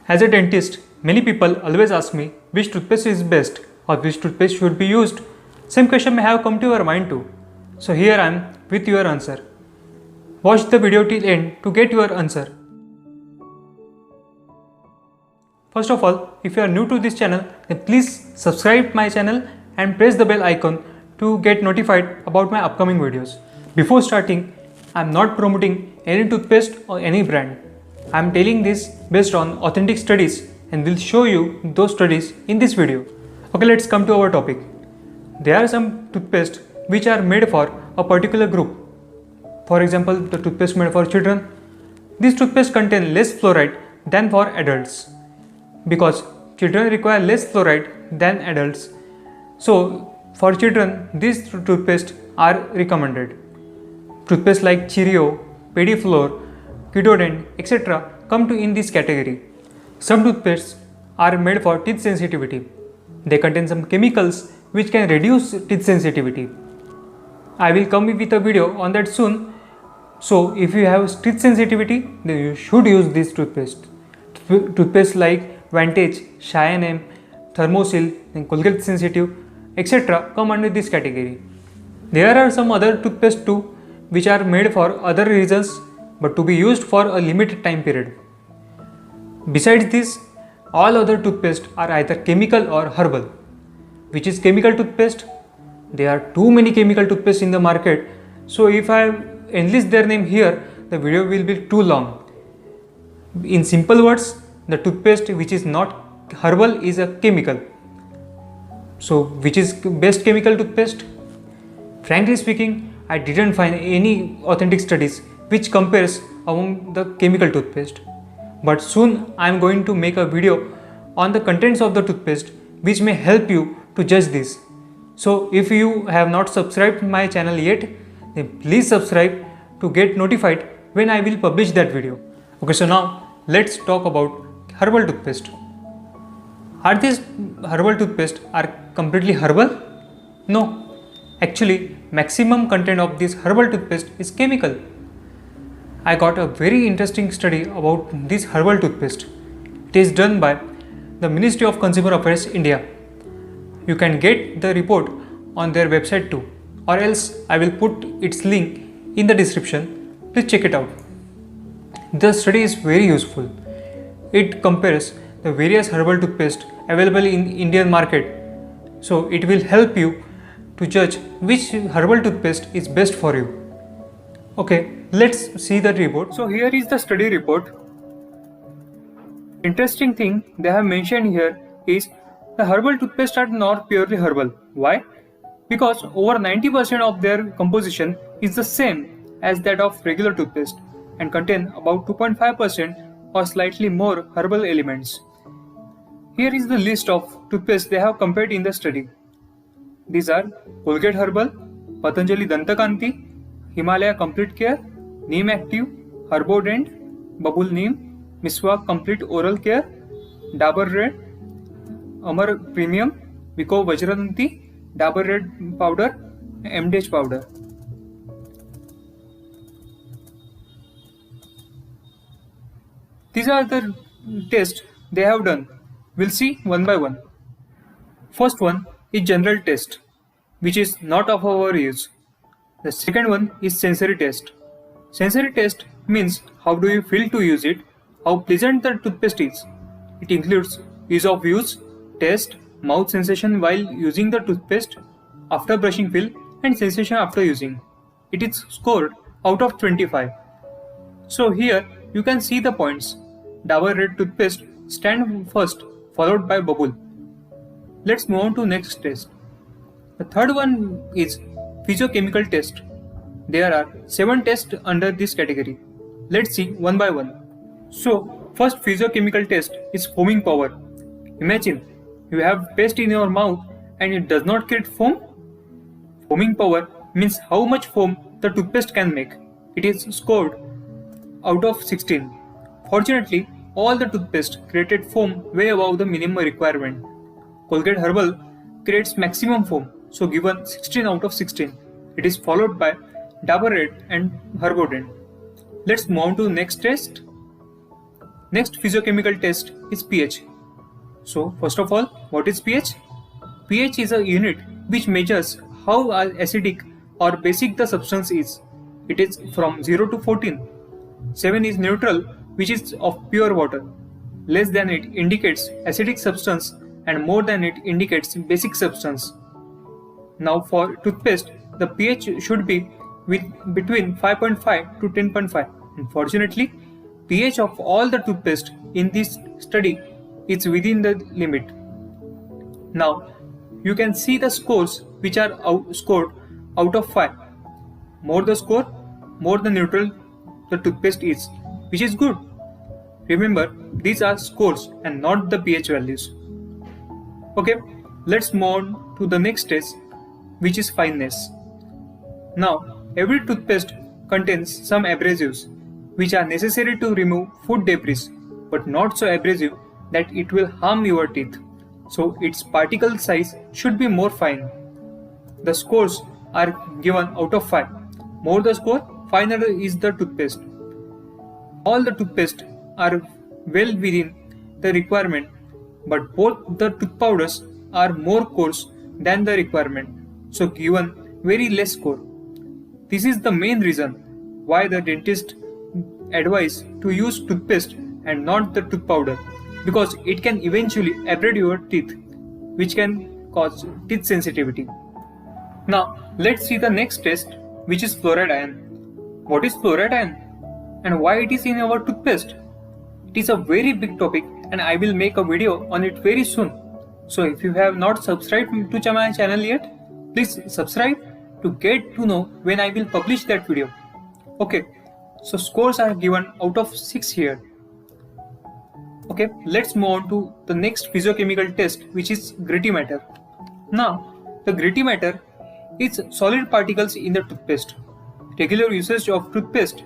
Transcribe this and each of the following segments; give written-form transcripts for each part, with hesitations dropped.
As a dentist, many people always ask me which toothpaste is best or which toothpaste should be used. Same question may have come to your mind too. So here I am with your answer. Watch the video till end to get your answer. First of all, if you are new to this channel, then please subscribe my channel and press the bell icon to get notified about my upcoming videos. Before starting, I am not promoting any toothpaste or any brand. I am telling this based on authentic studies and will show you those studies in this video. Okay, let's come to our topic. There are some toothpaste which are made for a particular group. For example, the toothpaste made for children. These toothpaste contain less fluoride than for adults because children require less fluoride than adults. So for children, these toothpaste are recommended. Toothpaste like Cheerio, Pediflor, Kidodent, etc. come in this category. Some toothpastes are made for teeth sensitivity. They contain some chemicals which can reduce teeth sensitivity. I will come with a video on that soon. So if you have teeth sensitivity, then you should use this toothpaste. Toothpaste like Vantage, Cheyenne, Thermosil, and Colgate Sensitive, etc. come under this category. There are some other toothpaste too which are made for other reasons but to be used for a limited time period. Besides this, all other toothpaste are either chemical or herbal. Which is chemical toothpaste? There are too many chemical toothpaste in the market, so if I enlist their name here, the video will be too long. In simple words, the toothpaste which is not herbal is a chemical. So which is best chemical toothpaste? Frankly speaking, I didn't find any authentic studies which compares among the chemical toothpaste. But soon I am going to make a video on the contents of the toothpaste which may help you to judge this. So if you have not subscribed my channel yet, then please subscribe to get notified when I will publish that video. Okay, so now let's talk about herbal toothpaste. Are these herbal toothpaste are completely herbal? No. Actually, maximum content of this herbal toothpaste is chemical. I got a very interesting study about this herbal toothpaste. It is done by the Ministry of Consumer Affairs India. You can get the report on their website too, or else I will put its link in the description. Please check it out. The study is very useful. It compares the various herbal toothpaste available in Indian market. So it will help you to judge which herbal toothpaste is best for you. Okay, let's see the report. So here is the study report. Interesting thing they have mentioned here is the herbal toothpaste are not purely herbal. Why? Because over 90% of their composition is the same as that of regular toothpaste and contain about 2.5% or slightly more herbal elements. Here is the list of toothpaste they have compared in the study. These are Colgate Herbal, Patanjali Dantakanti, Himalaya Complete Care, Neem Active, Herbodent, Babul Neem, Miswak Complete Oral Care, Dabur Red, Amar Premium, Vico Vajradanti, Dabur Red Powder, MDH Powder. These are the tests they have done. We'll see one by one. First one is general test, which is not of our use. The second one is sensory test. Sensory test means how do you feel to use it, how pleasant the toothpaste is. It includes ease of use, taste, mouth sensation while using the toothpaste, after brushing feel, and sensation after using. It is scored out of 25. So here you can see the points. Dabur Red toothpaste stand first, followed by Babul. Let's move on to next test. The third one is physiochemical test. There are 7 tests under this category. Let's see one by one. So first physiochemical test is foaming power. Imagine you have paste in your mouth and it does not create foam. Foaming power means how much foam the toothpaste can make. It is scored out of 16. Fortunately, all the toothpaste created foam way above the minimum requirement. Colgate Herbal creates maximum foam, so given 16 out of 16. It is followed by Dabur Red and Herbodent. Let's move on to the next test. Next physiochemical test is pH. So first of all, what is pH? pH is a unit which measures how acidic or basic the substance is. It is from 0 to 14. 7 is neutral, which is of pure water. Less than it indicates acidic substance and more than it indicates basic substance. Now for toothpaste, the pH should be between 5.5 to 10.5. Unfortunately, pH of all the toothpaste in this study is within the limit. Now you can see the scores which are scored out of 5. More the score, more the neutral the toothpaste is, which is good. Remember, these are scores and not the pH values. Okay, let's move on to the next test, which is fineness. Now, every toothpaste contains some abrasives which are necessary to remove food debris, but not so abrasive that it will harm your teeth. So its particle size should be more fine. The scores are given out of 5. More the score, finer is the toothpaste. All the toothpaste are well within the requirement, but both the tooth powders are more coarse than the requirement, so given very less score. This is the main reason why the dentist advise to use toothpaste and not the tooth powder, because it can eventually abrade your teeth, which can cause teeth sensitivity. Now let's see the next test, which is fluoride ion. What is fluoride ion and why it is in our toothpaste? It is a very big topic and I will make a video on it very soon. So if you have not subscribed to my channel yet, please subscribe to get to know when I will publish that video. Okay, so scores are given out of 6 here. Okay, let's move on to the next physiochemical test, which is gritty matter. Now, the gritty matter is solid particles in the toothpaste. Regular usage of toothpaste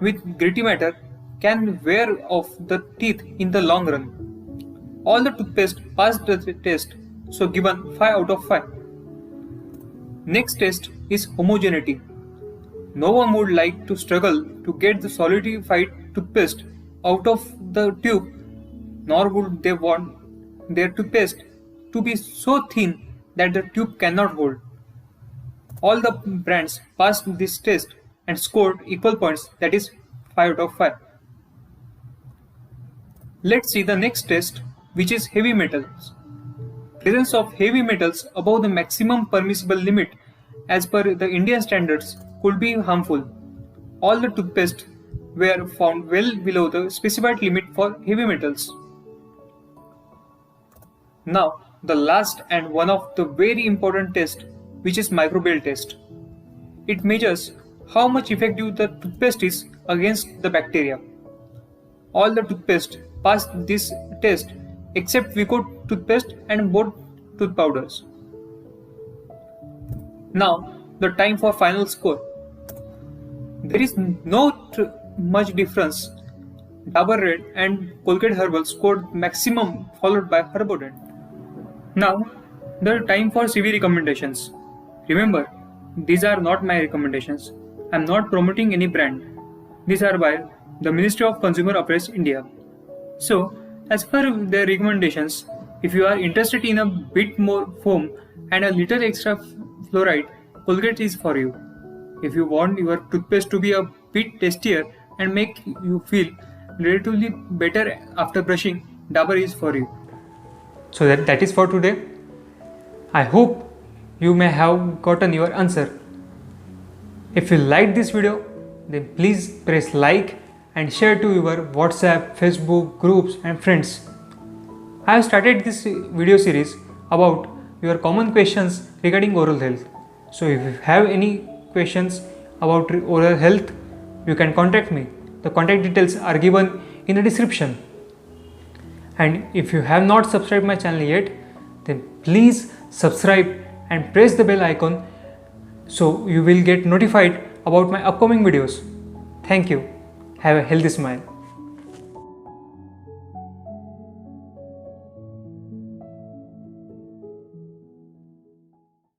with gritty matter can wear off the teeth in the long run. All the toothpaste passed the test, so given 5 out of 5. Next test is homogeneity. No one would like to struggle to get the solidified toothpaste out of the tube, nor would they want their toothpaste to be so thin that the tube cannot hold. All the brands passed this test and scored equal points, that is 5 out of 5. Let's see the next test, which is heavy metals. Presence of heavy metals above the maximum permissible limit as per the Indian standards could be harmful. All the toothpaste were found well below the specified limit for heavy metals. Now, the last and one of the very important test, which is microbial test. It measures how much effective the toothpaste is against the bacteria. All the toothpaste passed this test except Vicot toothpaste and both tooth powders. Now, the time for final score. There is not much difference. Dabur Red and Colgate Herbal scored maximum, followed by Herbodent. Now, the time for CV recommendations. Remember, these are not my recommendations. I am not promoting any brand. These are by the Ministry of Consumer Affairs, India. So, as per their recommendations, if you are interested in a bit more foam and a little extra fluoride, Colgate is for you. If you want your toothpaste to be a bit tastier and make you feel relatively better after brushing, Dabur is for you. So that is for today. I hope you may have gotten your answer. If you liked this video, then please press like and share to your WhatsApp, Facebook groups and friends. I have started this video series about your common questions regarding oral health. So if you have any questions about oral health, you can contact me. The contact details are given in the description. And if you have not subscribed my channel yet, then please subscribe and press the bell icon so you will get notified about my upcoming videos. Thank you. Have a healthy smile.